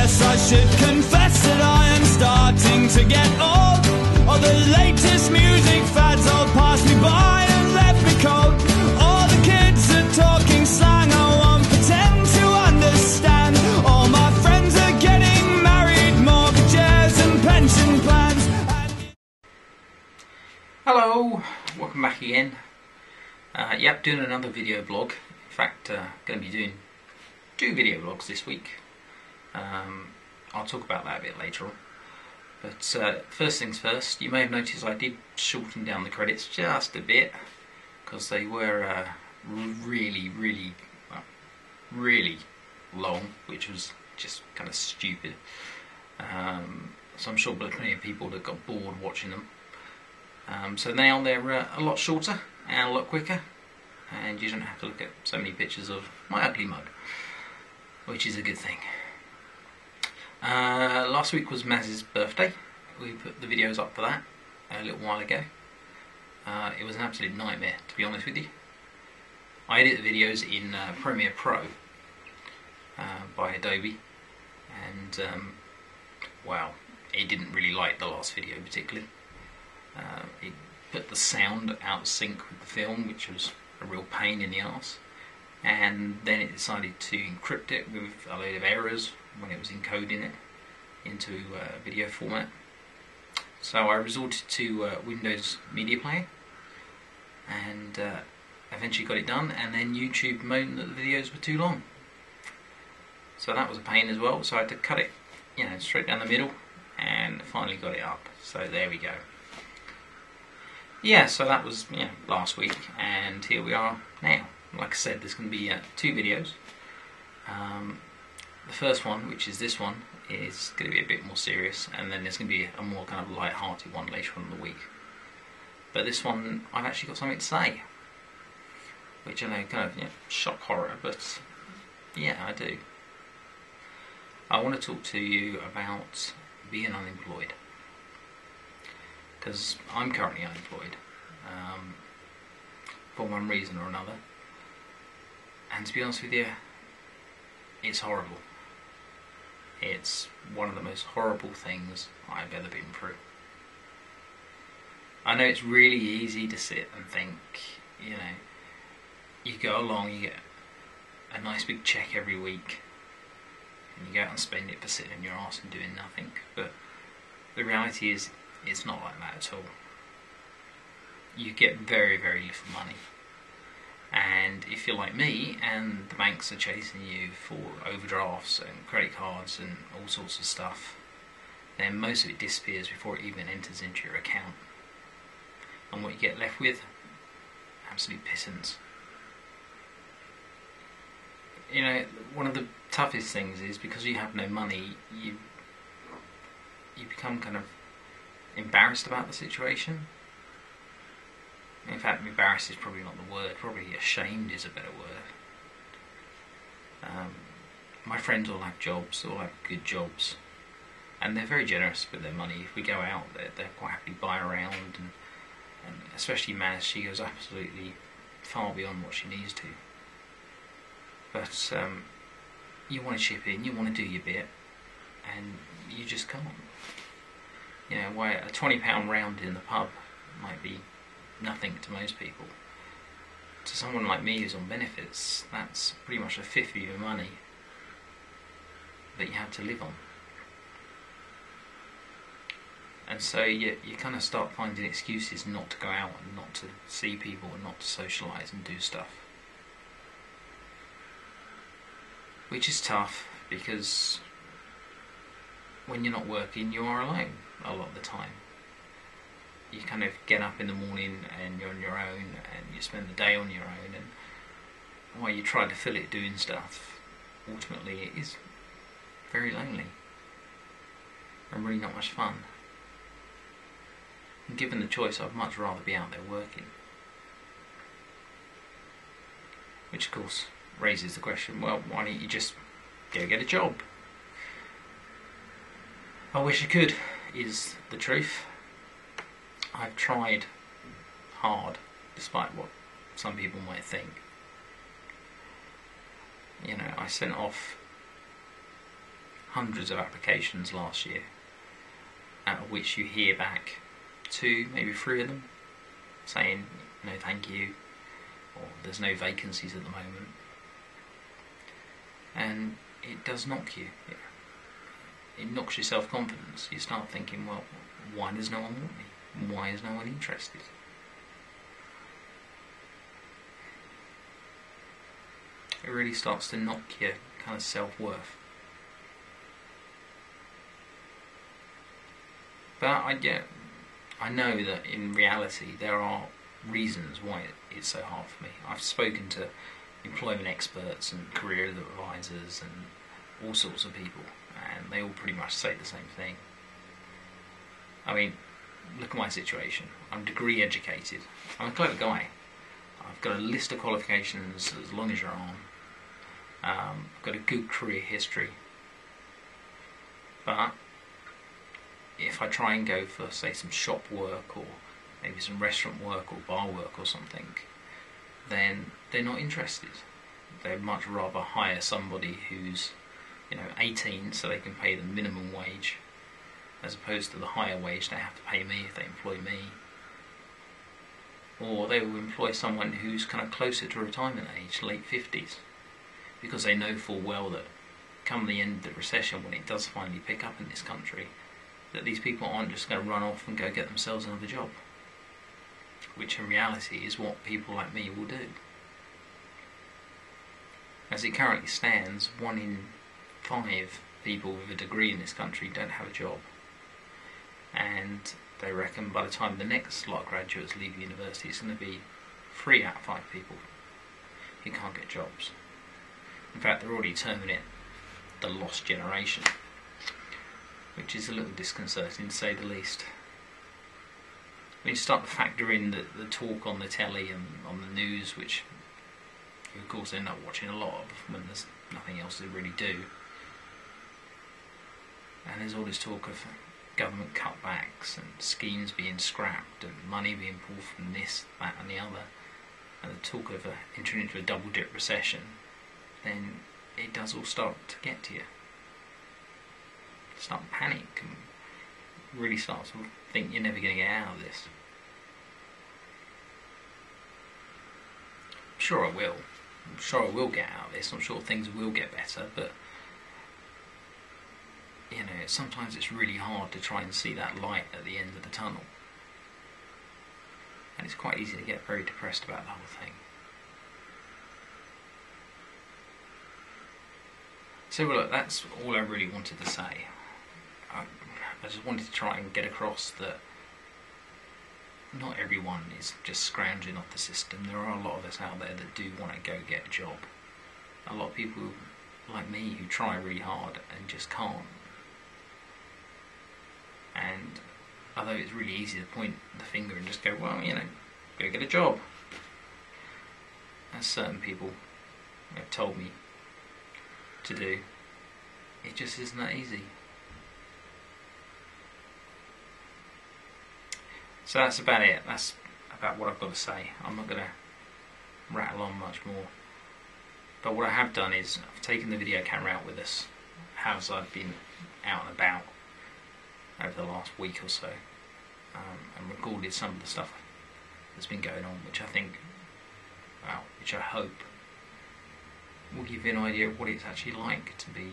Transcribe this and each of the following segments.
guess I should confess that I am starting to get old. All the latest music fads all pass me by and left me cold. All the kids are talking slang, I won't pretend to understand. All my friends are getting married, mortgages and pension plans. Hello, welcome back again. Yep, doing another video blog. In fact, going to be doing 2 video blogs this week. I'll talk about that a bit later on. But first things first, you may have noticed I did shorten down the credits just a bit because they were really long, which was just kind of stupid. So I'm sure there are plenty of people that got bored watching them. So now they're a lot shorter and a lot quicker, and you don't have to look at so many pictures of my ugly mug, which is a good thing. Last week was Maz's birthday. We put the videos up for that a little while ago. It was an absolute nightmare, to be honest with you. I edit the videos in Premiere Pro by Adobe, and wow, it didn't really like the last video particularly. It put the sound out of sync with the film, which was a real pain in the arse, and then it decided to encrypt it with a load of errors when it was encoding it into video format. So I resorted to Windows Media Player and eventually got it done, and then YouTube moaned that the videos were too long. So that was a pain as well, so I had to cut it, straight down the middle, and finally got it up. So there we go. Yeah, so that was last week, and here we are now. Like I said, there's going to be 2 videos. The first one, which is this one, is going to be a bit more serious, and then there's going to be a more kind of light-hearted one later on in the week. But this one, I've actually got something to say, which I know kind of shock horror, but yeah, I do. I want to talk to you about being unemployed, because I'm currently unemployed for one reason or another, and to be honest with you, it's horrible. It's one of the most horrible things I've ever been through. I know it's really easy to sit and think, you go along, you get a nice big check every week, and you go out and spend it for sitting in your arse and doing nothing, but the reality is, it's not like that at all. You get very little money, and if you're like me and the banks are chasing you for overdrafts and credit cards and all sorts of stuff, then most of it disappears before it even enters into your account. And what you get left with? Absolute pissants. One of the toughest things is because you have no money, you become kind of embarrassed about the situation. In fact, embarrassed is probably not the word, probably ashamed is a better word. My friends all have jobs, all have good jobs, and they're very generous with their money. If we go out, they're quite happy to buy around, and especially Maz, she goes absolutely far beyond what she needs to. But you want to chip in, you want to do your bit, and you just can't. Why a £20 round in the pub might be nothing to most people. To someone like me who's on benefits, that's pretty much a fifth of your money that you have to live on. And so you kind of start finding excuses not to go out and not to see people and not to socialise and do stuff. Which is tough, because when you're not working, you are alone a lot of the time. You kind of get up in the morning and you're on your own, and you spend the day on your own, and while you try to fill it doing stuff, ultimately it is very lonely and really not much fun. And given the choice, I'd much rather be out there working. Which of course raises the question, well, why don't you just go get a job? I wish I could, is the truth. I've tried hard, despite what some people might think. I sent off hundreds of applications last year, out of which you hear back 2, maybe 3 of them saying no thank you, or there's no vacancies at the moment. And it does knock you. It knocks your self-confidence. You start thinking, well, why does no one want me? Why is no one interested? It really starts to knock your kind of self-worth. But I know that in reality there are reasons why it's so hard for me. I've spoken to employment experts and career advisors and all sorts of people, and they all pretty much say the same thing. I mean, look at my situation. I'm degree educated. I'm a clever guy. I've got a list of qualifications as long as your arm. I've got a good career history. But if I try and go for, say, some shop work or maybe some restaurant work or bar work or something, then they're not interested. They'd much rather hire somebody who's 18 so they can pay the minimum wage, as opposed to the higher wage they have to pay me if they employ me. Or they will employ someone who's kind of closer to retirement age, late 50s, because they know full well that come the end of the recession, when it does finally pick up in this country, that these people aren't just going to run off and go get themselves another job, which in reality is what people like me will do. As it currently stands, 1 in 5 people with a degree in this country don't have a job, and they reckon by the time the next lot of graduates leave university, it's going to be 3 out of 5 people who can't get jobs. In fact, they're already terming it the lost generation, which is a little disconcerting to say the least. When you start to factor in the talk on the telly and on the news, which you of course end up watching a lot of when there's nothing else to really do, and there's all this talk of government cutbacks and schemes being scrapped and money being pulled from this, that and the other, and the talk of entering into a double dip recession, then it does all start to get to you. Start to panic and really start to think you're never going to get out of this. I'm sure I will. I'm sure I will get out of this. I'm sure things will get better, but sometimes it's really hard to try and see that light at the end of the tunnel. And it's quite easy to get very depressed about the whole thing. So look, that's all I really wanted to say. I just wanted to try and get across that not everyone is just scrounging off the system. There are a lot of us out there that do want to go get a job. A lot of people like me who try really hard and just can't. And although it's really easy to point the finger and just go, well, go get a job, as certain people have told me to do, it just isn't that easy. So that's about it. That's about what I've got to say. I'm not going to rattle on much more. But what I have done is I've taken the video camera out with us as I've been out and about over the last week or so, and recorded some of the stuff that's been going on, which I hope will give you an idea of what it's actually like to be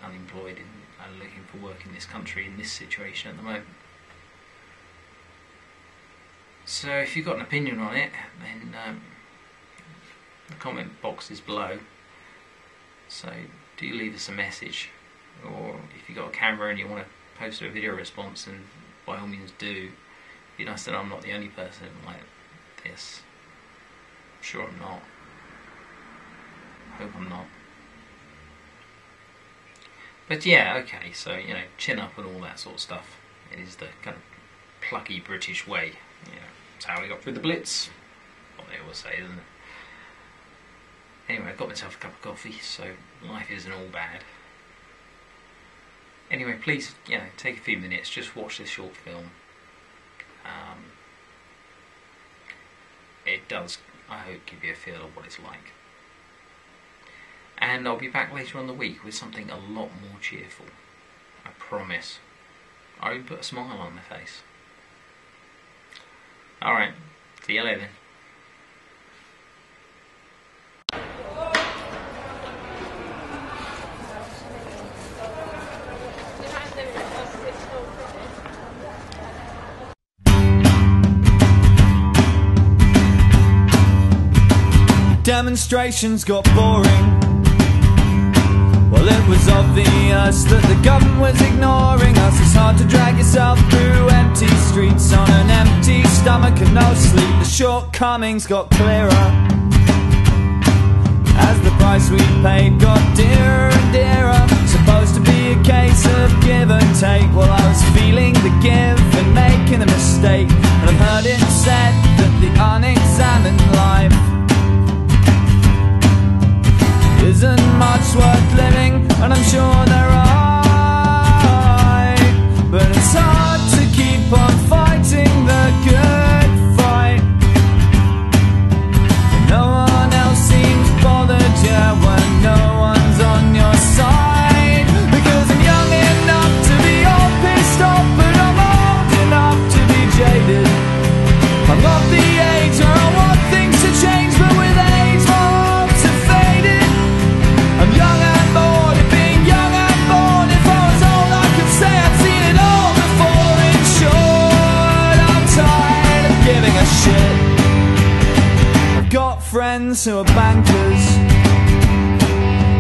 unemployed and looking for work in this country in this situation at the moment. So if you've got an opinion on it, then the comment box is below, so do leave us a message, or if you've got a camera and you want to post a video response, and by all means do. It'd be nice to know I'm not the only person like this. I'm sure I'm not. I hope I'm not. But yeah, okay, so chin up and all that sort of stuff. It is the kind of plucky British way. It's how we got through the Blitz. What they always say, isn't it? Anyway, I got myself a cup of coffee, so life isn't all bad. Anyway, please, take a few minutes, just watch this short film. It does, I hope, give you a feel of what it's like. and I'll be back later on the week with something a lot more cheerful. I promise. I'll even put a smile on my face. Alright, see you later. Demonstrations got boring. Well, it was obvious that the government was ignoring us. It's hard to drag yourself through empty streets on an empty stomach and no sleep. The shortcomings got clearer as the price we paid got dearer and dearer. Supposed to be a case of give and take. Well, I was feeling the give and making the mistake. And I've heard it said that the unexamined life isn't much worth living, and I'm sure they're right. But it's hard to keep on fighting the good fight when no one else seems bothered, yeah, when no one's on your side. Because I'm young enough to be all pissed off, but I'm old enough to be jaded. I'm of the age where I want things to change, but with age my hopes have faded. I'm young and bored of being young and bored. If I was old I could say I'd seen it all before. In short, I'm tired of giving a shit. I've got friends who are bankers,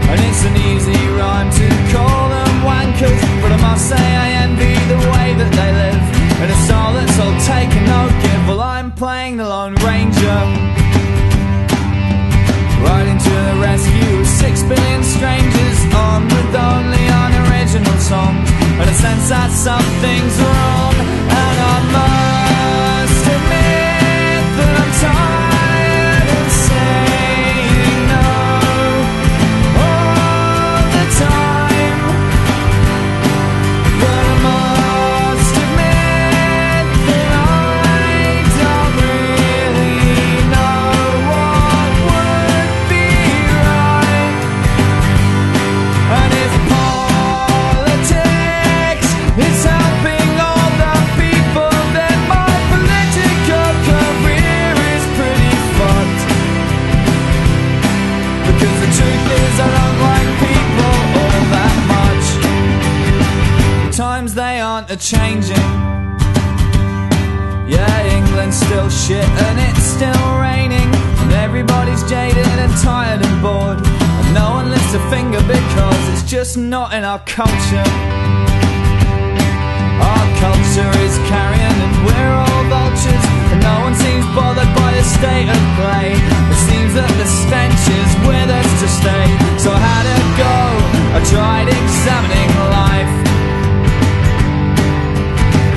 and it's an easy rhyme to call them wankers. But I must say I envy the way that they live, and a soul that's all take and no give. Well, I'm playing the Lone Ranger, right into the rescue of 6 billion strangers, on with only unoriginal songs. And I sense that something's wrong, and I must admit that I'm tired of saying no all the time. But I must admit that I don't really know what would be right. And if politics is helping all the people, then my political career is pretty fucked. Because the truth is I don't like people all that much. The times they aren't a-changing. Yeah, England's still shit and it's still raining, and everybody's jaded and tired and bored, and no one lifts a finger because it's just not in our culture. Our culture is carrion and we're all vultures, and no one seems bothered by the state of play. It seems that the stench is with us to stay. So how'd it go? I tried examining life.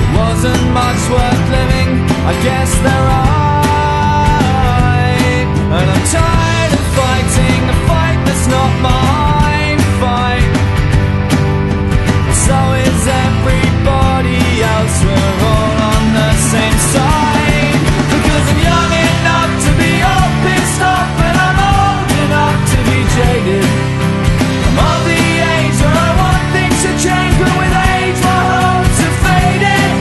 It wasn't much worth living, I guess they're right. And I'm tired of fighting a fight that's not my fight. So is everybody else, we're all on the same side. Because I'm young enough to be all pissed off, and I'm old enough to be jaded. I'm of the age where I want things to change, but with age my hopes have faded.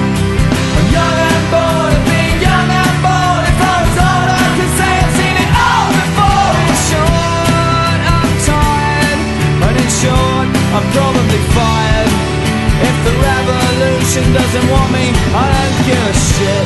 I'm young and bored of being young and bored. If I was old I could say I've seen it all before. In short, I'm tired, and in short, I'm probably fired. If the revolution doesn't want me, I don't give a shit.